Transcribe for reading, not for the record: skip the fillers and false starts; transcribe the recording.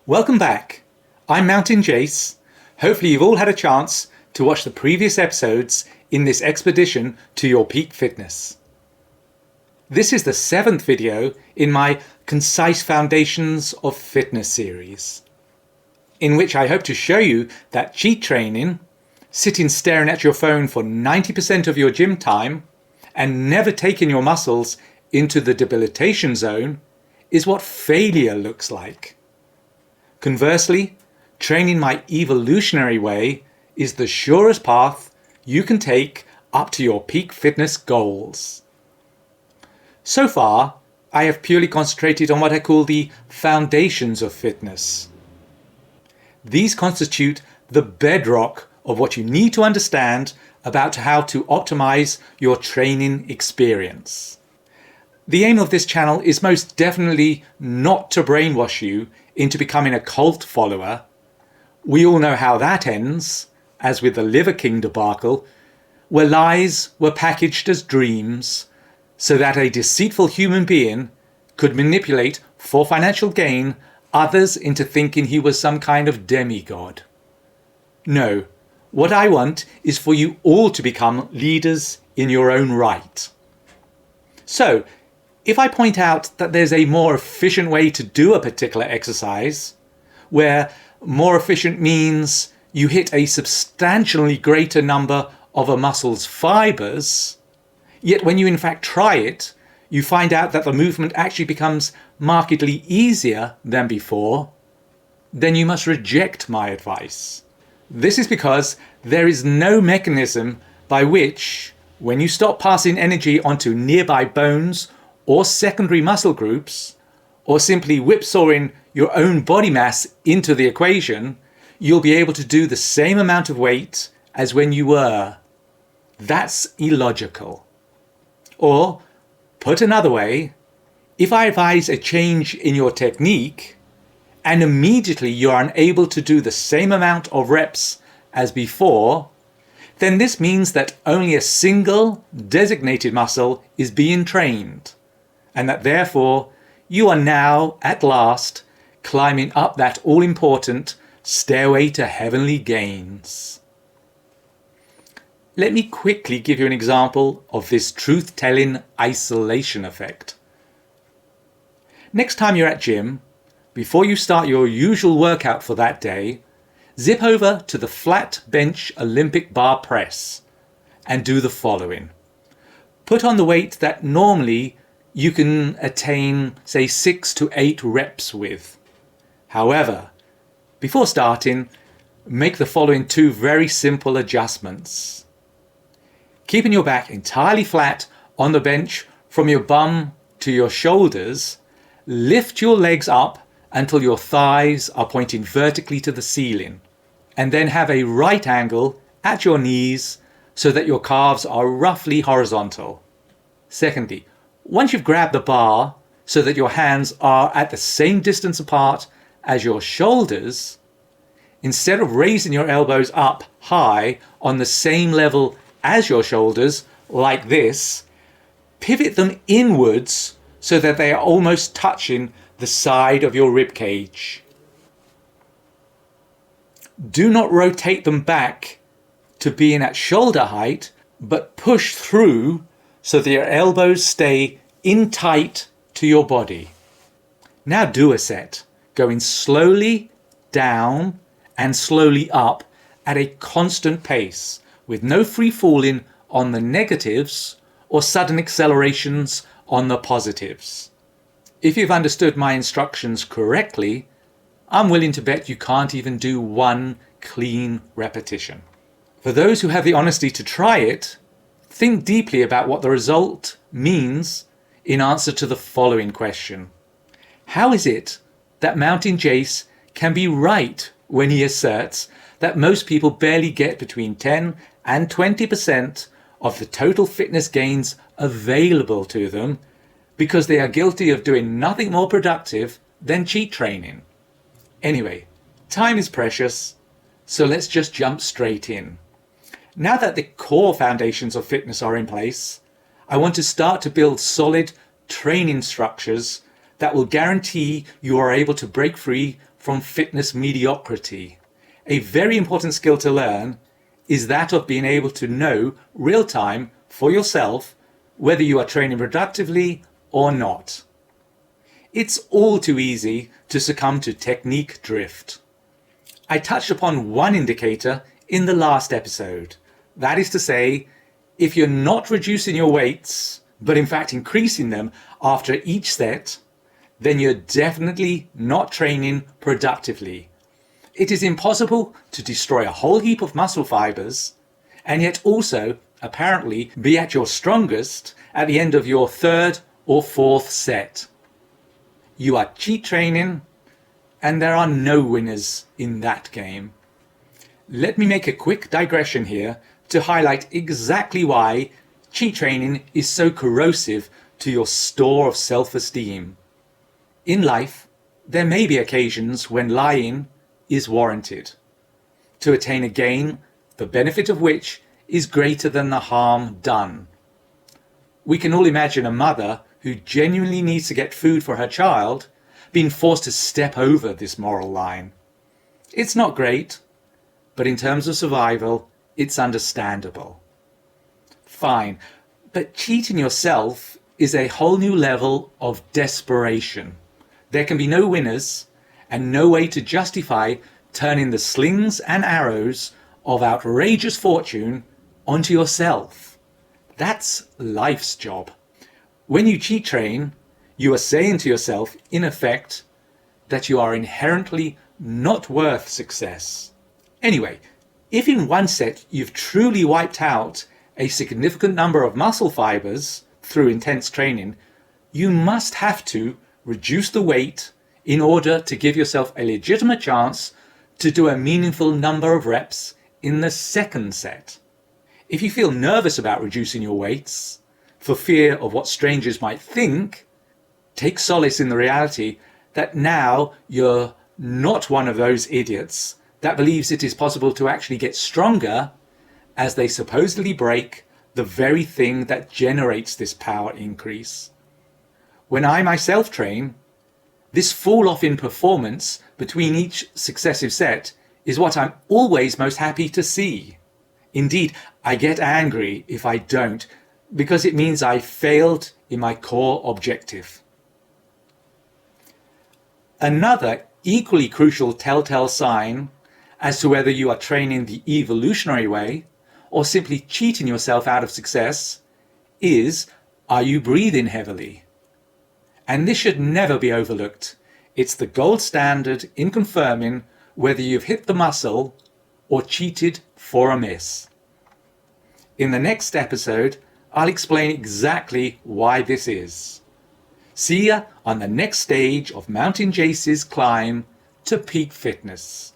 Welcome back. I'm Mountain Jace. Hopefully you've all had a chance to watch the previous episodes in this expedition to your peak fitness. This is the 7th video in my Concise Foundations of Fitness series, in which I hope to show you that cheat training, sitting staring at your phone for 90% of your gym time, and never taking your muscles into the debilitation zone is what failure looks like. Conversely, training my evolutionary way is the surest path you can take up to your peak fitness goals. So far, I have purely concentrated on what I call the foundations of fitness. These constitute the bedrock of what you need to understand about how to optimize your training experience. The aim of this channel is most definitely not to brainwash you into becoming a cult follower. We all know how that ends, as with the Liver King debacle, where lies were packaged as dreams so that a deceitful human being could manipulate for financial gain others into thinking he was some kind of demigod. No, what I want is for you all to become leaders in your own right. So, if I point out that there's a more efficient way to do a particular exercise, where more efficient means you hit a substantially greater number of a muscle's fibers, yet when you in fact try it, you find out that the movement actually becomes markedly easier than before, then you must reject my advice. This is because there is no mechanism by which, when you stop passing energy onto nearby bones or secondary muscle groups, or simply whipsawing your own body mass into the equation, you'll be able to do the same amount of weight as when you were. That's illogical. Or, put another way, if I advise a change in your technique, and immediately you are unable to do the same amount of reps as before, then this means that only a single designated muscle is being trained, and that therefore you are now, at last, climbing up that all-important stairway to heavenly gains. Let me quickly give you an example of this truth-telling isolation effect. Next time you're at gym, before you start your usual workout for that day, zip over to the flat bench Olympic bar press and do the following. Put on the weight that normally you can attain, say, 6 to 8 reps with. However, before starting, make the following 2 very simple adjustments. Keeping your back entirely flat on the bench from your bum to your shoulders, lift your legs up until your thighs are pointing vertically to the ceiling, and then have a right angle at your knees so that your calves are roughly horizontal. Secondly, once you've grabbed the bar so that your hands are at the same distance apart as your shoulders, instead of raising your elbows up high on the same level as your shoulders, like this, pivot them inwards so that they are almost touching the side of your rib cage. Do not rotate them back to being at shoulder height, but push through so that your elbows stay in tight to your body. Now do a set, going slowly down and slowly up at a constant pace, with no free falling on the negatives or sudden accelerations on the positives. If you've understood my instructions correctly, I'm willing to bet you can't even do 1 clean repetition. For those who have the honesty to try it, think deeply about what the result means in answer to the following question. How is it that Mountain Jace can be right when he asserts that most people barely get between 10 and 20% of the total fitness gains available to them because they are guilty of doing nothing more productive than cheat training? Anyway, time is precious, so let's just jump straight in. Now that the core foundations of fitness are in place, I want to start to build solid training structures that will guarantee you are able to break free from fitness mediocrity. A very important skill to learn is that of being able to know real time for yourself whether you are training productively or not. It's all too easy to succumb to technique drift. I touched upon one indicator in the last episode. That is to say, if you're not reducing your weights, but in fact increasing them after each set, then you're definitely not training productively. It is impossible to destroy a whole heap of muscle fibers and yet also apparently be at your strongest at the end of your third or fourth set. You are cheat training, and there are no winners in that game. Let me make a quick digression here to highlight exactly why cheat training is so corrosive to your store of self-esteem. In life, there may be occasions when lying is warranted to attain a gain, the benefit of which is greater than the harm done. We can all imagine a mother who genuinely needs to get food for her child being forced to step over this moral line. It's not great, but in terms of survival, it's understandable. Fine, but cheating yourself is a whole new level of desperation. There can be no winners and no way to justify turning the slings and arrows of outrageous fortune onto yourself. That's life's job. When you cheat train, you are saying to yourself, in effect, that you are inherently not worth success. Anyway, if in one set you've truly wiped out a significant number of muscle fibers through intense training, you must have to reduce the weight in order to give yourself a legitimate chance to do a meaningful number of reps in the second set. If you feel nervous about reducing your weights for fear of what strangers might think, take solace in the reality that now you're not one of those idiots that believes it is possible to actually get stronger as they supposedly break the very thing that generates this power increase. When I myself train, this fall off in performance between each successive set is what I'm always most happy to see. Indeed, I get angry if I don't, because it means I failed in my core objective. Another equally crucial telltale sign as to whether you are training the evolutionary way or simply cheating yourself out of success is, are you breathing heavily? And this should never be overlooked. It's the gold standard in confirming whether you've hit the muscle or cheated for a miss. In the next episode, I'll explain exactly why this is. See ya on the next stage of Mountain Jace's climb to peak fitness.